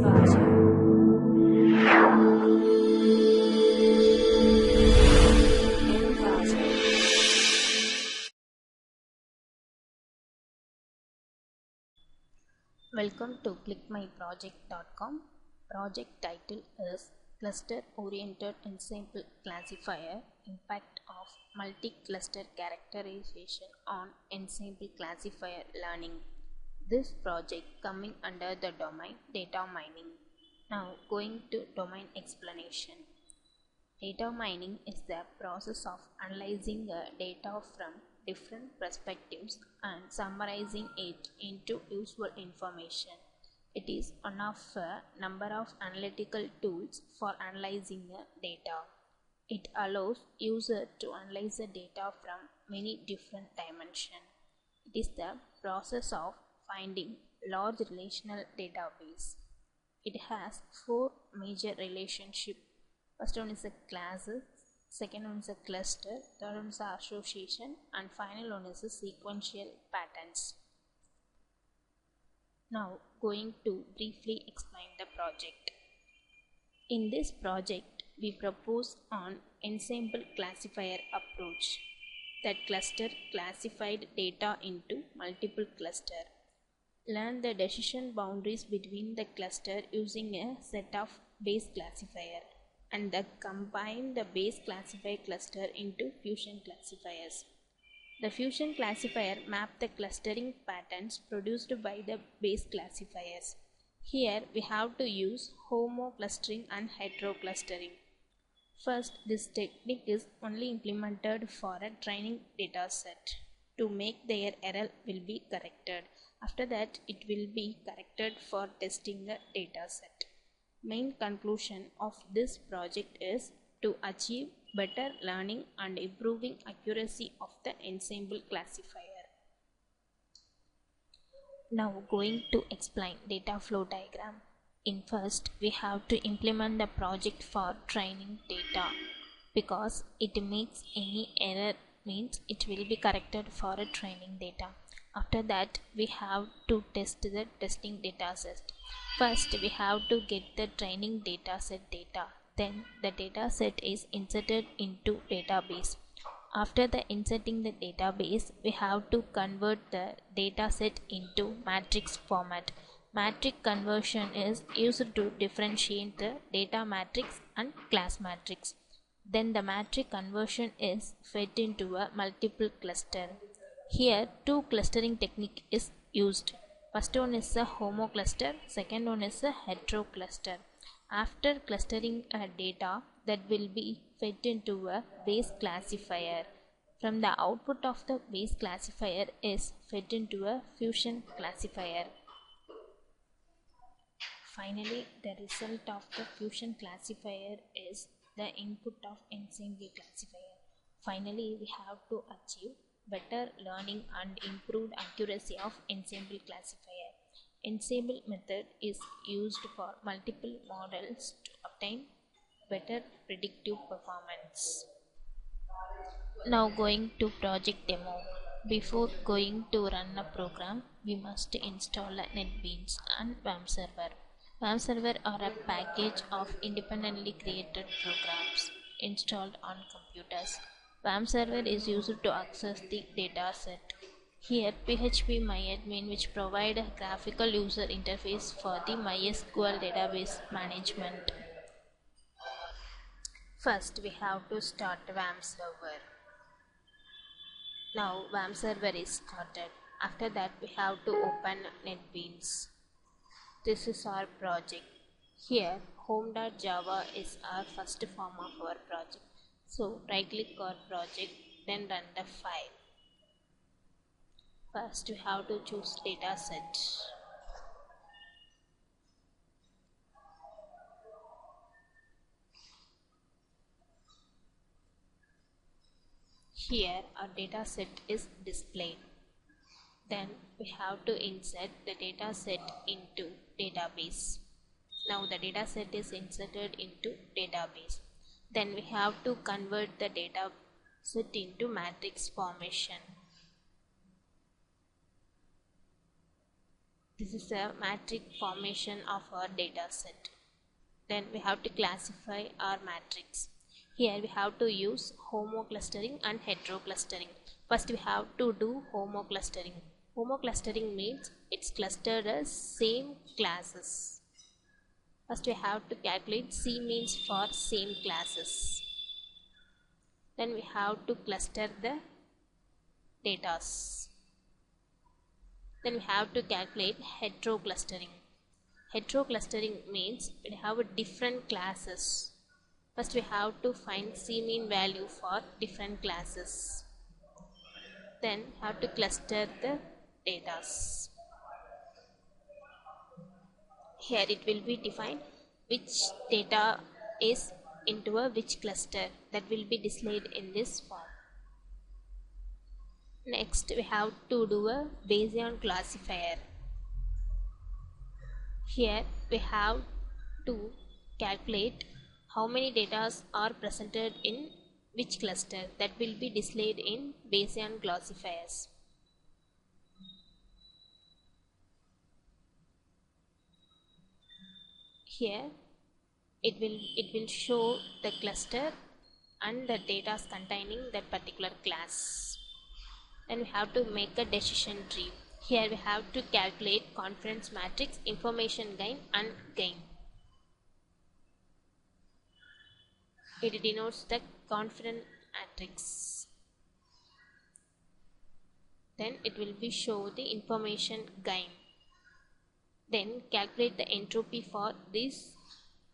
Welcome to clickmyproject.com. Project title is Cluster-Oriented Ensemble Classifier, Impact of Multicluster Characterization on Ensemble Classifier Learning. This project coming under the domain data mining. Now going to domain explanation. Data mining is the process of analyzing data from different perspectives and summarizing it into useful information. It is one of a number of analytical tools for analyzing data. It allows users to analyze the data from many different dimensions. It is the process of finding large relational database. It has four major relationships. First one is a class, second one is a cluster, third one is a association, and final one is a sequential patterns. Now going to briefly explain the project. In this project we propose an ensemble classifier approach that cluster classified data into multiple clusters. Learn the decision boundaries between the cluster using a set of base classifier, and combine the base classifier cluster into fusion classifiers. The fusion classifier map the clustering patterns produced by the base classifiers. Here we have to use Homo clustering and Hetero clustering. First, this technique is only implemented for a training data set. To make their error will be corrected. After that, it will be corrected for testing the data set. Main conclusion of this project is to achieve better learning and improving accuracy of the ensemble classifier. Now going to explain data flow diagram. In first, we have to implement the project for training data, because it makes any error means it will be corrected for a training data. After that, we have to test the testing data set. First, we have to get the training data set data. Then the data set is inserted into database. After the inserting the database, we have to convert the data set into matrix format. Matrix conversion is used to differentiate the data matrix and class matrix. Then the matrix conversion is fed into a multiple cluster. Here two clustering technique is used. First one is a Homo cluster, second one is a Hetero cluster. After clustering data, that will be fed into a base classifier. From the output of the base classifier is fed into a fusion classifier. Finally, the result of the fusion classifier is the input of ensemble classifier. Finally, we have to achieve better learning and improved accuracy of ensemble classifier. Ensemble method is used for multiple models to obtain better predictive performance. Now going to project demo. Before going to run a program, we must install a NetBeans and WAM server. WAM server are a package of independently created programs installed on computers. WAM server is used to access the data set. Here PHP MyAdmin, which provide a graphical user interface for the MySQL database management. First we have to start WAM server. Now WAM server is started. After that we have to open NetBeans. This is our project. Here home.java is our first form of our project. So right click our project, then run the file. First we have to choose data set. Here our data set is displayed. Then we have to insert the data set into database. Now the data set is inserted into database. Then we have to convert the data set into matrix formation. This is a matrix formation of our data set. Then we have to classify our matrix. Here we have to use Homo clustering and Hetero clustering. First we have to do Homo clustering. Homo clustering means it's clustered as same classes. First we have to calculate C means for same classes. Then we have to cluster the datas. Then we have to calculate hetero clustering. Hetero clustering means we have different classes. First we have to find C mean value for different classes. Then have to cluster the datas. Here it will be defined which data is into a which cluster, that will be displayed in this form. Next we have to do a Bayesian classifier. Here we have to calculate how many data are presented in which cluster, that will be displayed in Bayesian classifiers. Here it will show the cluster and the data containing that particular class. Then we have to make a decision tree. Here we have to calculate confidence matrix, information gain and gain. It denotes the confidence matrix. Then it will be show the information gain. Then calculate the entropy for this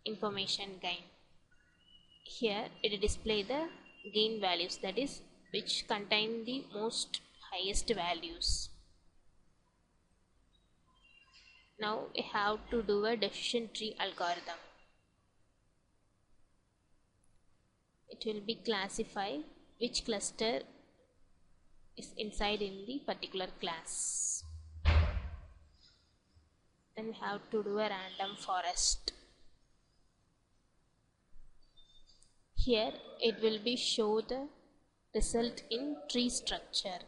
information gain. Here it display the gain values, that is which contain the most highest values. Now we have to do a decision tree algorithm. It will be classify which cluster is inside in the particular class. Then we have to do a random forest. Here it will be show the result in tree structure.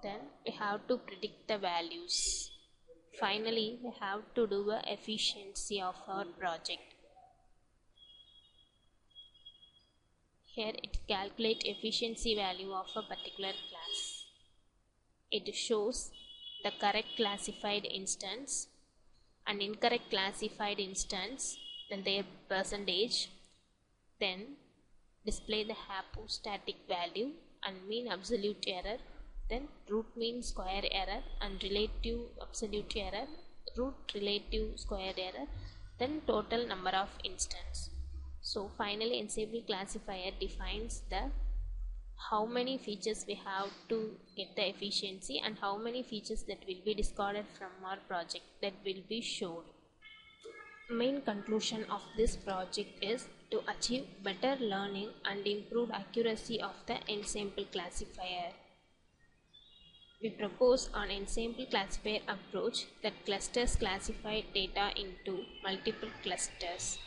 Then we have to predict the values. Finally we have to do a efficiency of our project. Here it calculate efficiency value of a particular class. It shows the correct classified instance and incorrect classified instance, then their percentage, then display the hypostatic value and mean absolute error, then root mean square error and relative absolute error, root relative square error, then total number of instances. So finally ensemble classifier defines the how many features we have to get the efficiency and how many features that will be discarded from our project, that will be shown. Main conclusion of this project is to achieve better learning and improved accuracy of the ensemble classifier. We propose an ensemble classifier approach that clusters classified data into multiple clusters.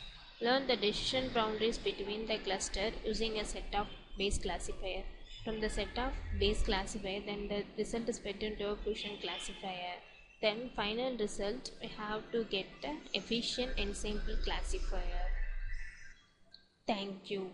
Learn the decision boundaries between the cluster using a set of base classifier. From the set of base classifier, then the result is put into a Fusion classifier. Then final result, we have to get the efficient ensemble classifier. Thank you.